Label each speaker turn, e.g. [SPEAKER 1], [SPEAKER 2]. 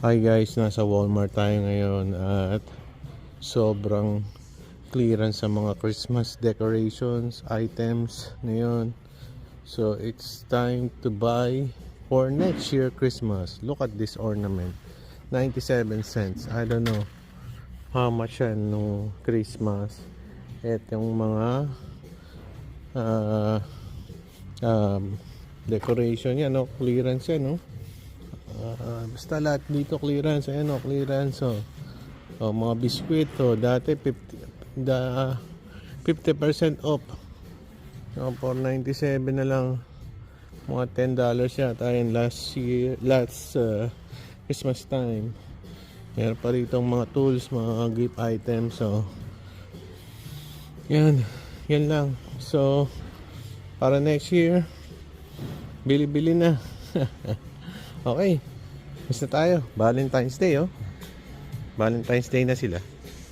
[SPEAKER 1] Hi guys, nasa Walmart tayo ngayon at sobrang clearance sa mga Christmas decorations, items ngayon. So it's time to buy for next year Christmas. Look at this ornament, 97 cents. I don't know how much yan nung Christmas. At yung mga uh, decoration yan, no? Clearance yan, no? Basta lahat dito clearance, ayan o, clearance o. Mga biskwit o, dati 50% off. For 97 na lang, mga $10 yata yun last Christmas time. Meron pa rito mga tools, mga gift items. So yan lang. So para next year, bili-bili na. Okay, basta tayo. Valentine's Day, oh. Valentine's Day na sila.